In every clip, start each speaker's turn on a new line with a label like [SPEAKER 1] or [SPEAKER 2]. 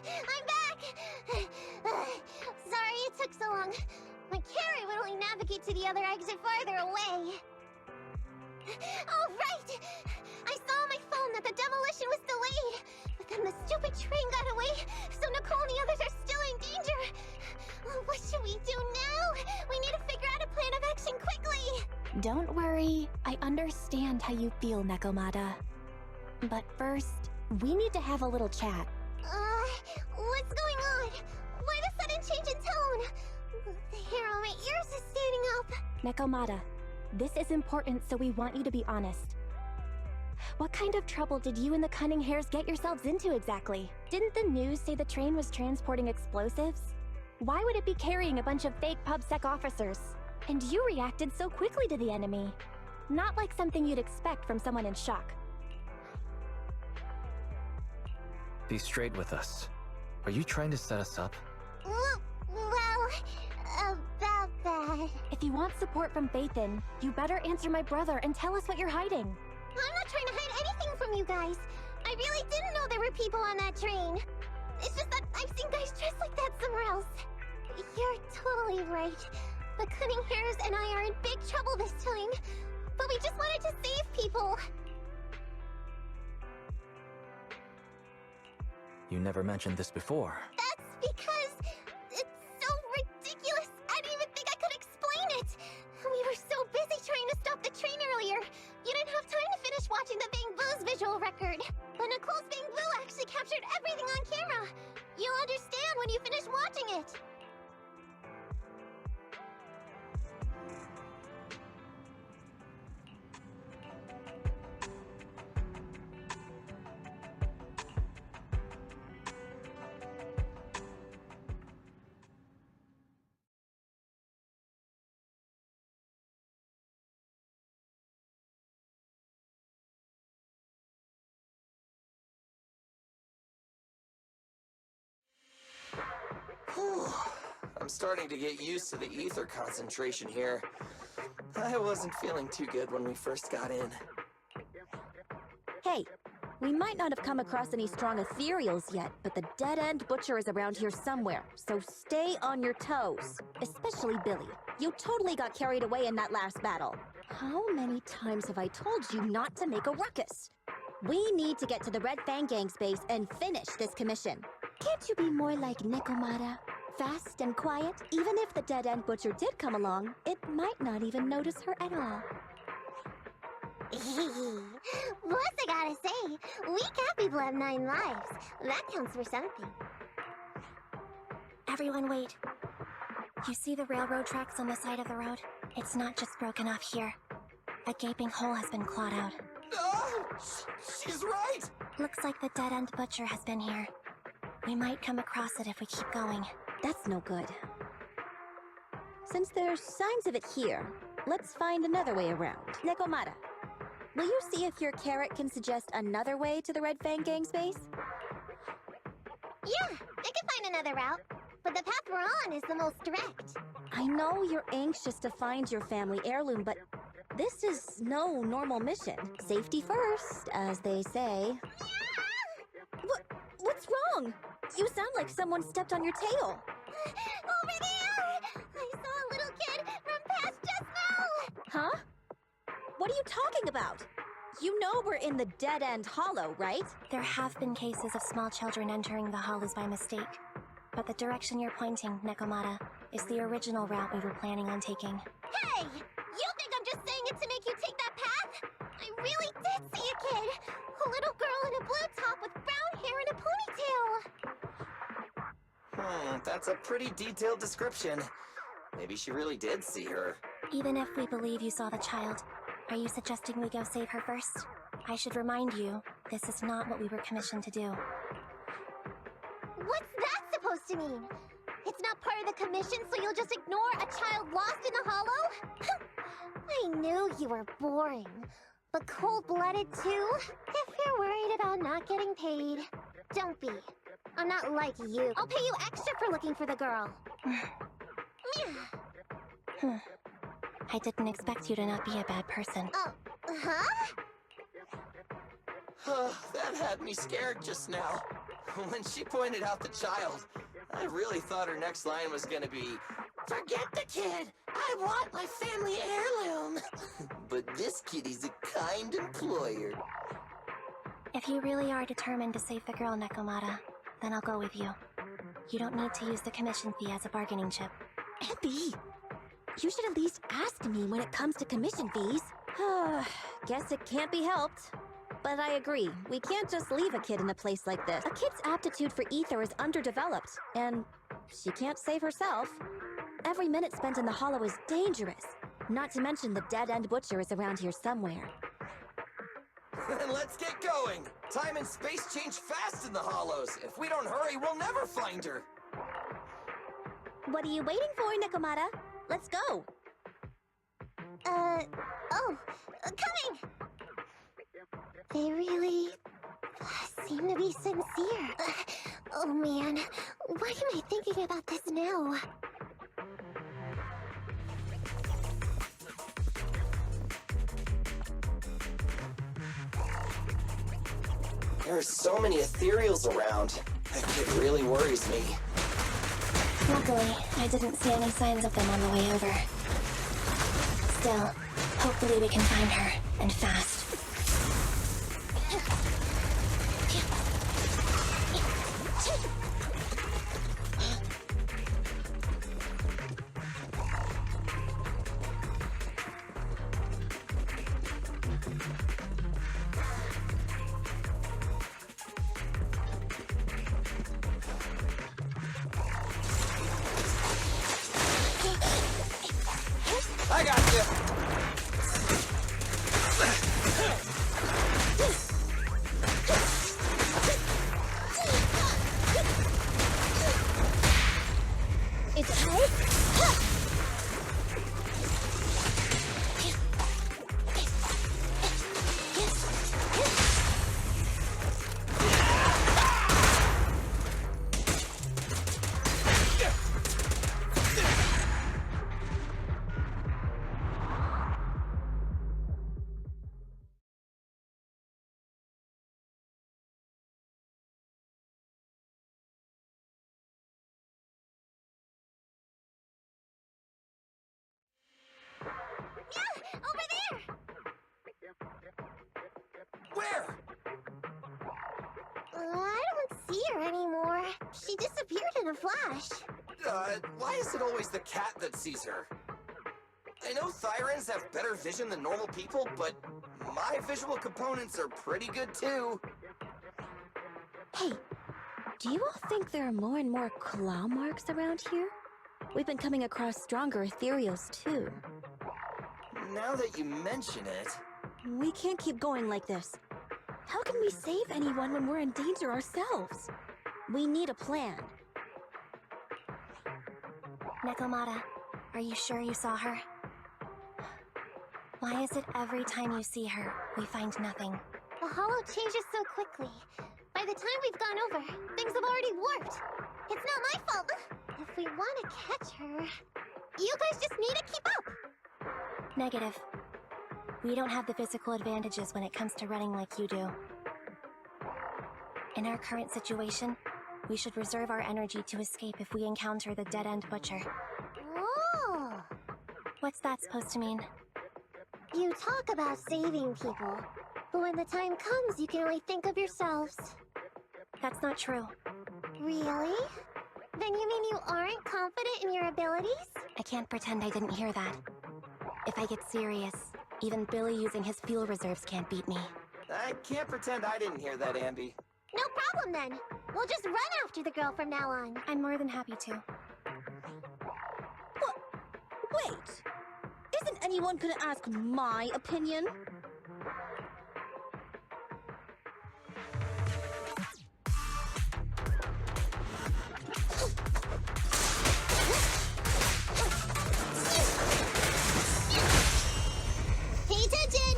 [SPEAKER 1] I'm back! Sorry it took so long. My carrot would only navigate to the other exit farther away. Oh, right! I saw on my phone that the demolition was delayed. But then the stupid train got away, so Nicole and the others are still in danger. What should we do now? We need to figure out a plan of action quickly!
[SPEAKER 2] Don't worry. I understand how you feel, Nekomata. But first, we need to have a little chat.
[SPEAKER 1] What's going on? Why the sudden change in tone? The hair on my ears is standing up.
[SPEAKER 2] Nekomata, this is important, so we want you to be honest. What kind of trouble did you and the Cunning Hares get yourselves into exactly? Didn't the news say the train was transporting explosives? Why would it be carrying a bunch of fake PubSec officers? And you reacted so quickly to the enemy. Not like something you'd expect from someone in shock.
[SPEAKER 3] Be straight with us. Are you trying to set us up?
[SPEAKER 1] Well, about that.
[SPEAKER 2] If you want support from Faithin, you better answer my brother and tell us what you're hiding.
[SPEAKER 1] I'm not trying to hide anything from you guys. I really didn't know there were people on that train. It's just that I've seen guys dressed like that somewhere else. You're totally right. The Cunning Hares and I are in big trouble this time. But we just wanted to save people.
[SPEAKER 3] You never mentioned this before.
[SPEAKER 1] That's because it's so ridiculous. I didn't even think I could explain it. We were so busy trying to stop the train earlier. You didn't have time to finish watching the Bang Boo's visual record. But Nicole's Bang Boo actually captured everything on camera. You'll understand when you finish watching it.
[SPEAKER 4] I'm starting to get used to the ether concentration here. I wasn't feeling too good when we first got in.
[SPEAKER 5] Hey, we might not have come across any strong ethereals yet, but the dead-end butcher is around here somewhere, so stay on your toes. Especially Billy. You totally got carried away in that last battle. How many times have I told you not to make a ruckus? We need to get to the Red Fang Gang's base and finish this commission. Can't you be more like Nekomata? Fast and quiet? Even if the dead-end butcher did come along, it might not even notice her at all.
[SPEAKER 1] Plus, I gotta say, we cat people have 9 lives. That counts for something.
[SPEAKER 2] Everyone wait. You see the railroad tracks on the side of the road? It's not just broken off here. A gaping hole has been clawed out.
[SPEAKER 4] Oh, she's right!
[SPEAKER 2] Looks like the dead-end butcher has been here. We might come across it if we keep going.
[SPEAKER 5] That's no good. Since there's signs of it here, let's find another way around. Nekomata, will you see if your carrot can suggest another way to the Red Fang Gang's base?
[SPEAKER 1] Yeah, I can find another route. But the path we're on is the most direct.
[SPEAKER 5] I know you're anxious to find your family heirloom, but this is no normal mission. Safety first, as they say. What's wrong? You sound like someone stepped on your tail.
[SPEAKER 1] Over there! I saw a little kid run past just now!
[SPEAKER 5] Huh? What are you talking about? You know we're in the dead-end hollow, right?
[SPEAKER 2] There have been cases of small children entering the hollows by mistake. But the direction you're pointing, Nekomata, is the original route we were planning on taking.
[SPEAKER 1] Hey! You think I'm just saying it to make you take that path? I really did see a kid! A little girl in a blue top with brown hair and a ponytail!
[SPEAKER 4] That's a pretty detailed description. Maybe she really did see her.
[SPEAKER 2] Even if we believe you saw the child, are you suggesting we go save her first? I should remind you, this is not what we were commissioned to do.
[SPEAKER 1] What's that supposed to mean? It's not part of the commission, so you'll just ignore a child lost in the hollow? I knew you were boring. But cold-blooded too? If you're worried about not getting paid, don't be. I'm not like you. I'll pay you extra for looking for the girl.
[SPEAKER 2] I didn't expect you to not be a bad person.
[SPEAKER 1] Oh, huh?
[SPEAKER 4] That had me scared just now. When she pointed out the child, I really thought her next line was gonna be, "Forget the kid! I want my family heirloom!" But this kitty's a kind employer.
[SPEAKER 2] If you really are determined to save the girl, Nekomata, then I'll go with you. You don't need to use the commission fee as a bargaining chip.
[SPEAKER 5] Abby, you should at least ask me when it comes to commission fees. Guess it can't be helped. But I agree, we can't just leave a kid in a place like this. A kid's aptitude for ether is underdeveloped, and she can't save herself. Every minute spent in the hollow is dangerous. Not to mention the dead-end butcher is around here somewhere.
[SPEAKER 4] Then let's get going! Time and space change fast in the hollows. If we don't hurry, we'll never find her.
[SPEAKER 5] What are you waiting for, Nekomata? Let's go!
[SPEAKER 1] Coming! They really seem to be sincere. Oh man, why am I thinking about this now?
[SPEAKER 4] There are so many ethereals around. That kid really worries me.
[SPEAKER 2] Luckily, I didn't see any signs of them on the way over. Still, hopefully we can find her, and fast.
[SPEAKER 4] I got you!
[SPEAKER 5] It's okay?
[SPEAKER 1] Yeah, over there!
[SPEAKER 4] Where?
[SPEAKER 1] I don't see her anymore. She disappeared in a flash.
[SPEAKER 4] Why is it always the cat that sees her? I know Thyrans have better vision than normal people, but my visual components are pretty good too.
[SPEAKER 5] Hey, do you all think there are more and more claw marks around here? We've been coming across stronger ethereals too.
[SPEAKER 4] Now that you mention it...
[SPEAKER 5] We can't keep going like this. How can we save anyone when we're in danger ourselves? We need a plan.
[SPEAKER 2] Nekomata, are you sure you saw her? Why is it every time you see her, we find nothing?
[SPEAKER 1] The hollow changes so quickly. By the time we've gone over, things have already warped. It's not my fault. If we want to catch her, you guys just need to keep up.
[SPEAKER 2] Negative. We don't have the physical advantages when it comes to running like you do. In our current situation, we should reserve our energy to escape if we encounter the dead-end butcher.
[SPEAKER 1] Oh!
[SPEAKER 2] What's that supposed to mean?
[SPEAKER 1] You talk about saving people, but when the time comes, you can only think of yourselves.
[SPEAKER 2] That's not true.
[SPEAKER 1] Really? Then you mean you aren't confident in your abilities?
[SPEAKER 2] I can't pretend I didn't hear that. If I get serious, even Billy using his fuel reserves can't beat me.
[SPEAKER 4] I can't pretend I didn't hear that, Ambi.
[SPEAKER 1] No problem then. We'll just run after the girl from now on.
[SPEAKER 2] I'm more than happy to.
[SPEAKER 5] Wait! Isn't anyone gonna ask my opinion?
[SPEAKER 1] Pay attention!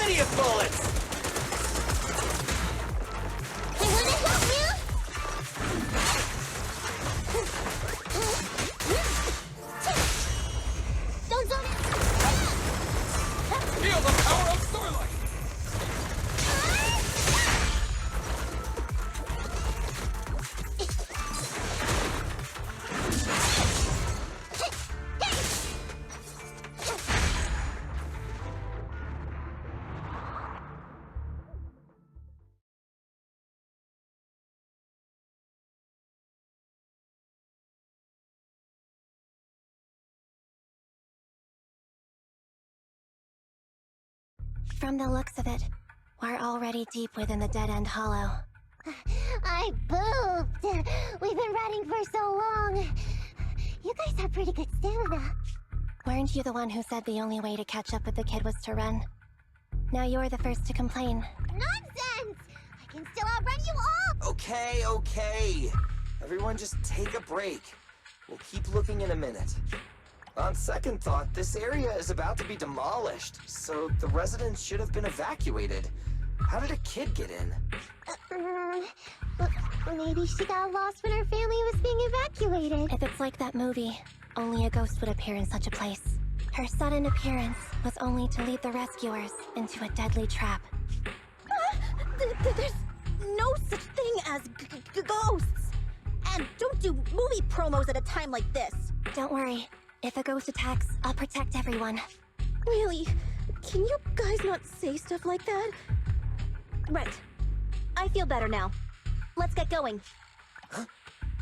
[SPEAKER 4] plenty of bullets!
[SPEAKER 1] I wanna help you! Don't zone in!
[SPEAKER 4] Feel the power of Starlight!
[SPEAKER 2] From the looks of it, we're already deep within the dead-end hollow.
[SPEAKER 1] I pooped! We've been running for so long. You guys have pretty good stamina.
[SPEAKER 2] Weren't you the one who said the only way to catch up with the kid was to run? Now you're the first to complain.
[SPEAKER 1] Nonsense! I can still outrun you all!
[SPEAKER 4] Okay, okay. Everyone just take a break. We'll keep looking in a minute. On second thought, this area is about to be demolished, so the residents should have been evacuated. How did a kid get in?
[SPEAKER 1] Maybe she got lost when her family was being evacuated.
[SPEAKER 2] If it's like that movie, only a ghost would appear in such a place. Her sudden appearance was only to lead the rescuers into a deadly trap.
[SPEAKER 5] There's no such thing as ghosts. And don't do movie promos at a time like this.
[SPEAKER 2] Don't worry. If a ghost attacks, I'll protect everyone.
[SPEAKER 5] Really? Can you guys not say stuff like that? Right. I feel better now. Let's get going.
[SPEAKER 4] Huh?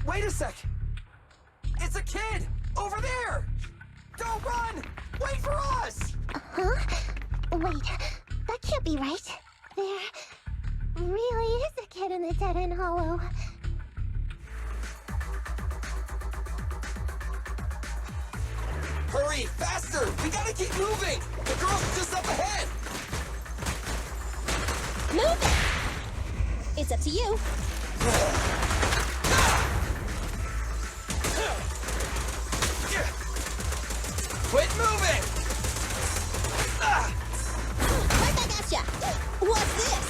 [SPEAKER 4] Wait a sec! It's a kid! Over there! Don't run! Wait for us!
[SPEAKER 1] Huh? Wait, that can't be right. There really is a kid in the dead-end hollow.
[SPEAKER 4] Hurry, faster! We gotta keep moving! The girl's just up ahead!
[SPEAKER 5] Move it! It's up to you.
[SPEAKER 4] Quit moving!
[SPEAKER 5] Right back at ya! What's this?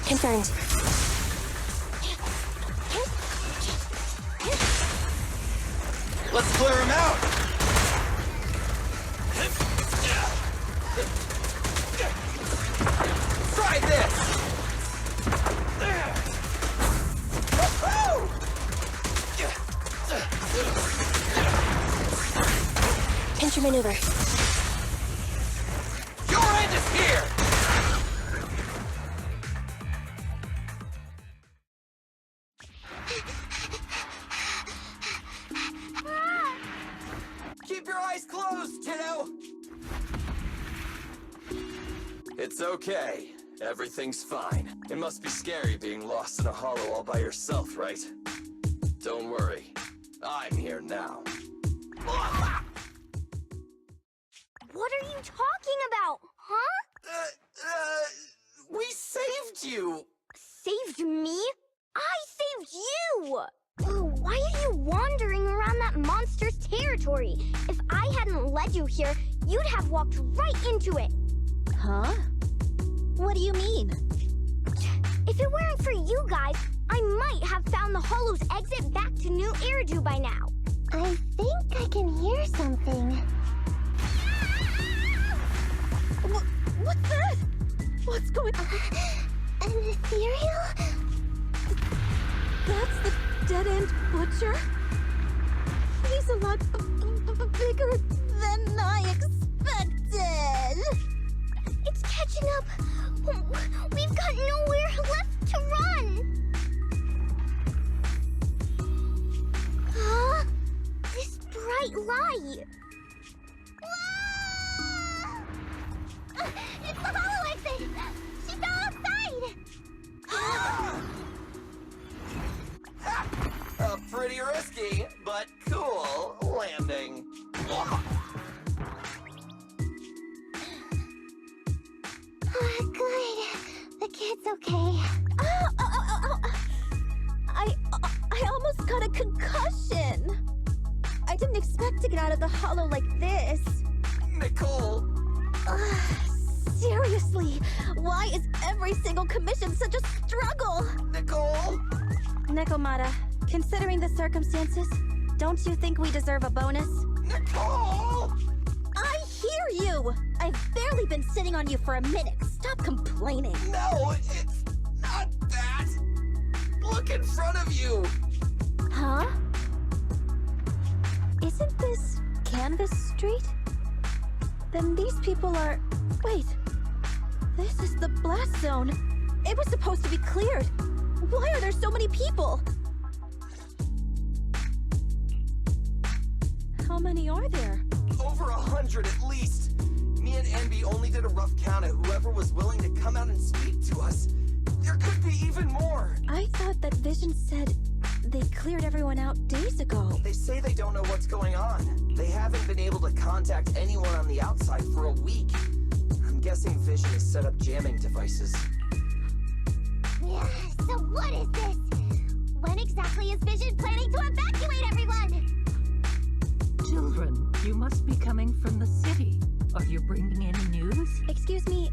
[SPEAKER 2] Confirmed.
[SPEAKER 4] Let's clear him out! Try this!
[SPEAKER 2] Pinch your maneuver.
[SPEAKER 4] Your end is here! Keep your eyes closed, kiddo! It's okay. Everything's fine. It must be scary being lost in a hollow all by yourself, right? Don't worry. I'm here now.
[SPEAKER 1] What are you talking about, huh?
[SPEAKER 4] We saved you!
[SPEAKER 1] Saved me? I saved you! Oh, why are you wandering around that monster's territory? If I hadn't led you here, you'd have walked right into it.
[SPEAKER 5] Huh? What do you mean?
[SPEAKER 1] If it weren't for you guys, I might have found the hollow's exit back to New Eridu by now. I think I can hear something.
[SPEAKER 5] What's that? What's going on?
[SPEAKER 1] An ethereal?
[SPEAKER 5] That's the dead-end butcher? He's a lot bigger than I expected.
[SPEAKER 1] It's catching up. We've got nowhere left to run. Huh? This bright light. Whoa! It's the hollow exit. She's back
[SPEAKER 4] landing.
[SPEAKER 1] Good. The kid's okay.
[SPEAKER 5] I almost got a concussion. I didn't expect to get out of the hollow like this.
[SPEAKER 4] Nicole!
[SPEAKER 5] Seriously, why is every single commission such a struggle?
[SPEAKER 4] Nicole!
[SPEAKER 5] Nekomata, considering the circumstances, don't you think we deserve a bonus?
[SPEAKER 4] Nicole!
[SPEAKER 5] I hear you! I've barely been sitting on you for a minute. Stop complaining.
[SPEAKER 4] No, it's not that! Look in front of you!
[SPEAKER 5] Huh? Isn't this Canvas Street? Then these people are... Wait. This is the blast zone. It was supposed to be cleared. Why are there so many people? How many are there?
[SPEAKER 4] Over 100 at least. Me and Envy only did a rough count at whoever was willing to come out and speak to us. There could be even more.
[SPEAKER 5] I thought that Vision said they cleared everyone out days ago.
[SPEAKER 4] They say they don't know what's going on. They haven't been able to contact anyone on the outside for a week. I'm guessing Vision has set up jamming devices.
[SPEAKER 1] Yeah, so what is this? When exactly is Vision planning to evacuate everyone?
[SPEAKER 6] Children, you must be coming from the city. Are you bringing any news?
[SPEAKER 5] Excuse me,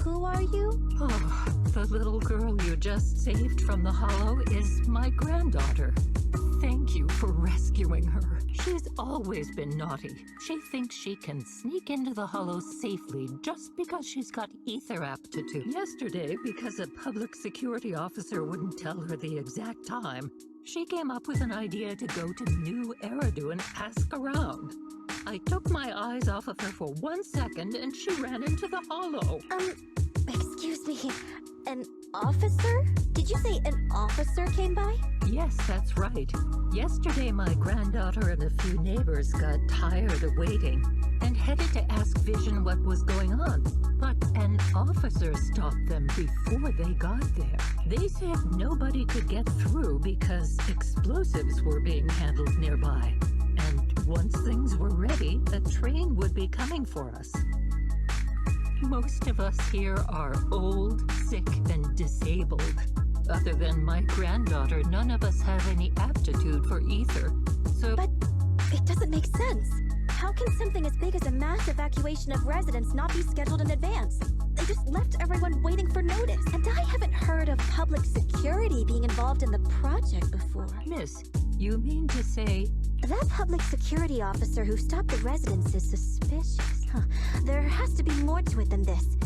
[SPEAKER 5] who are you?
[SPEAKER 6] Oh, the little girl you just saved from the hollow is my granddaughter. Thank you for rescuing her. She's always been naughty. She thinks she can sneak into the hollow safely just because she's got ether aptitude. Yesterday, because a public security officer wouldn't tell her the exact time, she came up with an idea to go to New Eridu and ask around. I took my eyes off of her for 1 second and she ran into the hollow.
[SPEAKER 5] Excuse me, an officer? Did you say an officer came by?
[SPEAKER 6] Yes, that's right. Yesterday, my granddaughter and a few neighbors got tired of waiting and headed to ask Vision what was going on. But an officer stopped them before they got there. They said nobody could get through because explosives were being handled nearby. And once things were ready, a train would be coming for us. Most of us here are old, sick, and disabled. Other than my granddaughter, none of us have any aptitude for ether. So...
[SPEAKER 5] But it doesn't make sense. How can something as big as a mass evacuation of residents not be scheduled in advance? They just left everyone waiting for notice. And I haven't heard of public security being involved in the project before.
[SPEAKER 6] Miss, you mean to say...
[SPEAKER 5] That public security officer who stopped the residents is suspicious. There has to be more to it than this.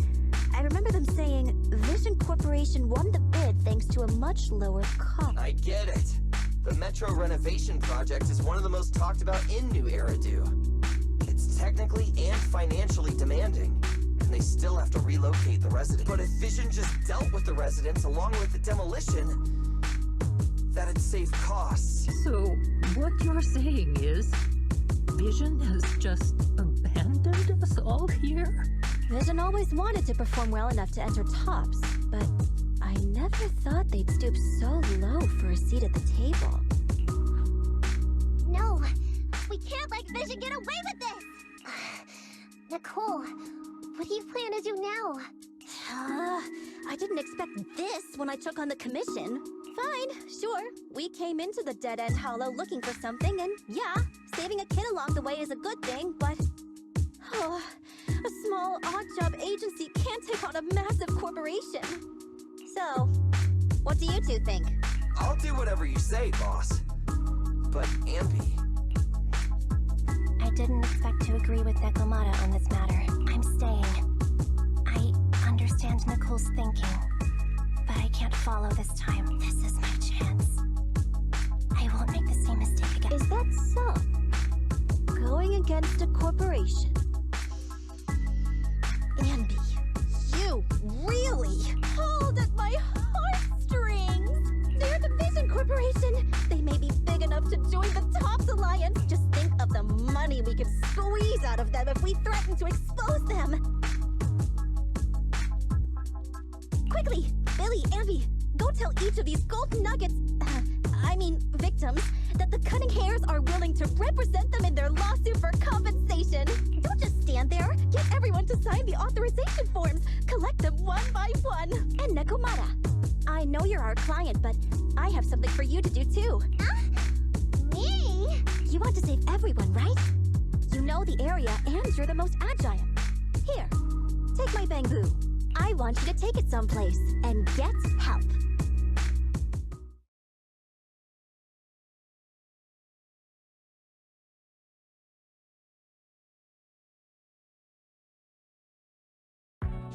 [SPEAKER 5] I remember them saying Vision Corporation won the bid thanks to a much lower cost.
[SPEAKER 4] I get it. The Metro renovation project is one of the most talked about in New Eridu. It's technically and financially demanding, and they still have to relocate the residents. But if Vision just dealt with the residents along with the demolition, that'd save costs.
[SPEAKER 6] So, what you're saying is, Vision has just abandoned us all here?
[SPEAKER 5] Vision always wanted to perform well enough to enter tops, but I never thought they'd stoop so low for a seat at the table.
[SPEAKER 1] No, we can't let Vision get away with this! Nicole, what do you plan to do now?
[SPEAKER 5] I didn't expect this when I took on the commission. Fine, sure. We came into the dead-end hollow looking for something, and yeah, saving a kid along the way is a good thing, but... Oh, a small, odd-job agency can't take on a massive corporation. So, what do you two think?
[SPEAKER 4] I'll do whatever you say, boss. But, Ambi...
[SPEAKER 2] I didn't expect to agree with Nekomata on this matter. I'm staying. I understand Nicole's thinking, but I can't follow this time. This is my chance. I won't make the same mistake again.
[SPEAKER 5] Is that so? Going against a corporation? Ambi, you really pulled at my heartstrings! They're the Vision Corporation! They may be big enough to join the Tops Alliance. Just think of the money we could squeeze out of them if we threaten to expose them! Quickly! Billy, Ambi, go tell each of these gold nuggets... victims, that the cunning hairs are willing to represent them in their lawsuit for compensation. Don't just stand there. Get everyone to sign the authorization forms. Collect them one by one. And Nekomata, I know you're our client, but I have something for you to do too.
[SPEAKER 1] Me?
[SPEAKER 5] You want to save everyone, right? You know the area and you're the most agile. Here, take my bamboo. I want you to take it someplace and get help.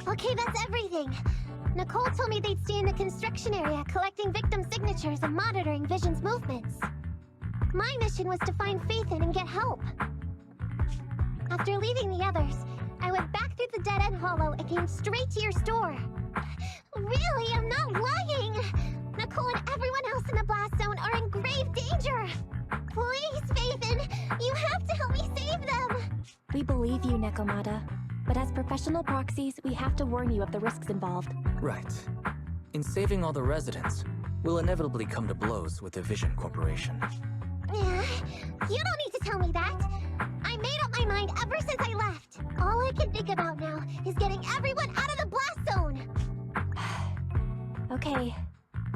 [SPEAKER 1] Okay, that's everything. Nicole told me they'd stay in the construction area, collecting victim signatures and monitoring Vision's movements. My mission was to find Faithin and get help. After leaving the others, I went back through the dead-end hollow and came straight to your store. Really, I'm not lying! Nicole and everyone else in the blast zone are in grave danger! Please, Faithin, you have to help me save them!
[SPEAKER 2] We believe you, Nekomata. But as professional proxies, we have to warn you of the risks involved.
[SPEAKER 3] Right. In saving all the residents, we'll inevitably come to blows with the Vision Corporation.
[SPEAKER 1] You don't need to tell me that. I made up my mind ever since I left. All I can think about now is getting everyone out of the blast zone.
[SPEAKER 2] Okay.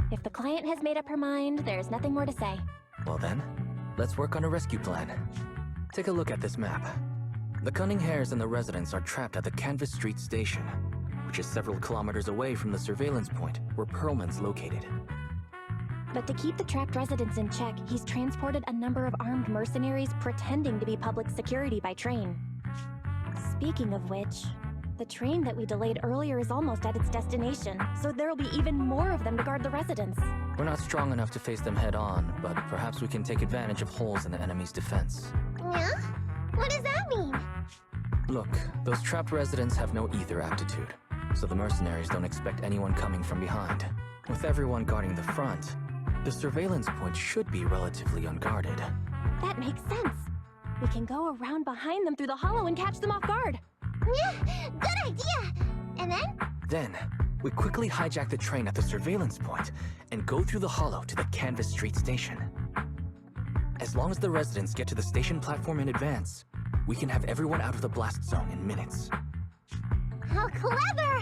[SPEAKER 2] If the client has made up her mind, there's nothing more to say.
[SPEAKER 3] Well then, let's work on a rescue plan. Take a look at this map. The Cunning Hares and the residents are trapped at the Canvas Street station, which is several kilometers away from the surveillance point where Perlman's located.
[SPEAKER 2] But to keep the trapped residents in check, he's transported a number of armed mercenaries pretending to be public security by train. Speaking of which, the train that we delayed earlier is almost at its destination, so there'll be even more of them to guard the residents.
[SPEAKER 3] We're not strong enough to face them head on, but perhaps we can take advantage of holes in the enemy's defense.
[SPEAKER 1] Yeah? What does that mean?
[SPEAKER 3] Look, those trapped residents have no ether aptitude, so the mercenaries don't expect anyone coming from behind. With everyone guarding the front, the surveillance point should be relatively unguarded.
[SPEAKER 2] That makes sense. We can go around behind them through the hollow and catch them off guard.
[SPEAKER 1] Yeah, good idea! And then?
[SPEAKER 3] Then, we quickly hijack the train at the surveillance point and go through the hollow to the Canvas Street station. As long as the residents get to the station platform in advance, we can have everyone out of the blast zone in minutes.
[SPEAKER 1] How clever!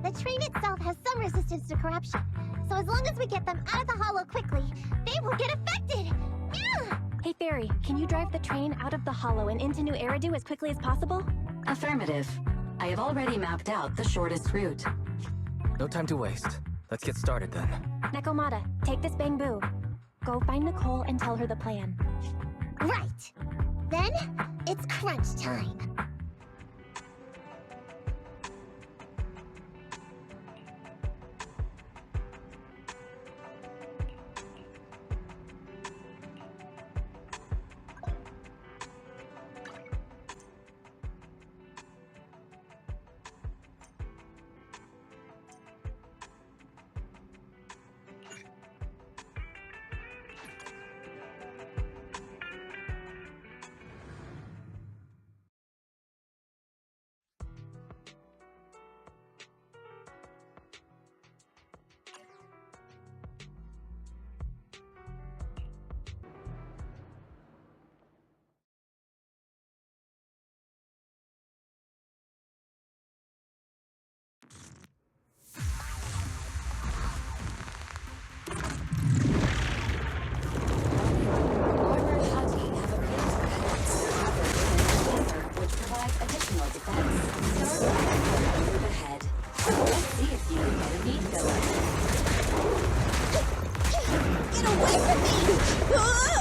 [SPEAKER 1] The train itself has some resistance to corruption, so as long as we get them out of the hollow quickly, they won't get affected! Yeah!
[SPEAKER 2] Hey Fairy, can you drive the train out of the hollow and into New Eridu as quickly as possible?
[SPEAKER 7] Affirmative. I have already mapped out the shortest route.
[SPEAKER 3] No time to waste. Let's get started then.
[SPEAKER 2] Nekomata, take this bamboo. Go find Nicole and tell her the plan.
[SPEAKER 1] Right! Then, it's crunch time.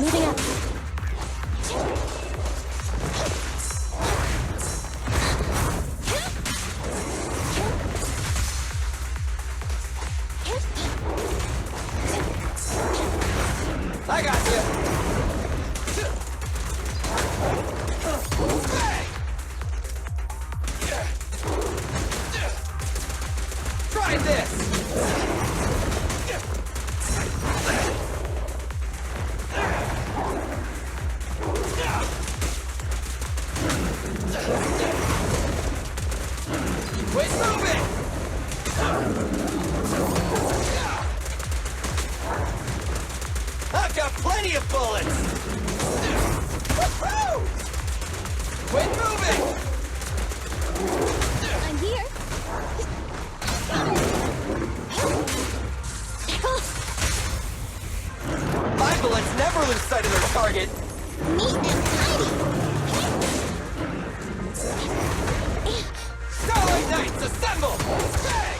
[SPEAKER 2] Moving up.
[SPEAKER 4] I got you. Try this. Quit moving. plenty of bullets! Woohoo! Quit moving!
[SPEAKER 5] I'm here.
[SPEAKER 4] My bullets never lose sight of their target!
[SPEAKER 1] Neat and tidy.
[SPEAKER 4] Starlight Knights, assemble! Bang!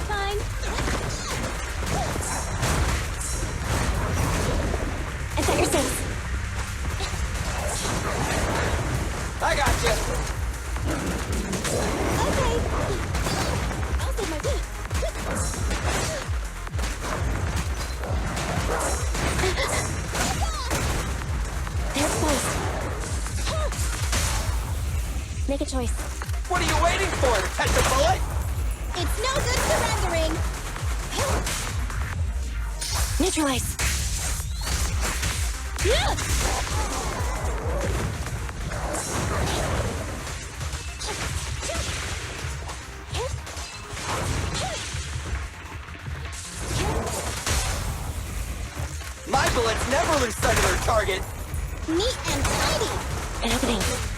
[SPEAKER 5] Fine.
[SPEAKER 2] I've got your six.
[SPEAKER 4] I got you!
[SPEAKER 5] Okay. I'll save my wit.
[SPEAKER 2] They're exposed. Make a choice.
[SPEAKER 4] What are you waiting for? To catch a bullet?
[SPEAKER 5] It's no good surrendering.
[SPEAKER 2] Neutralize.
[SPEAKER 4] My bullets never lose sight of their target!
[SPEAKER 1] Neat and tidy.
[SPEAKER 2] An opening.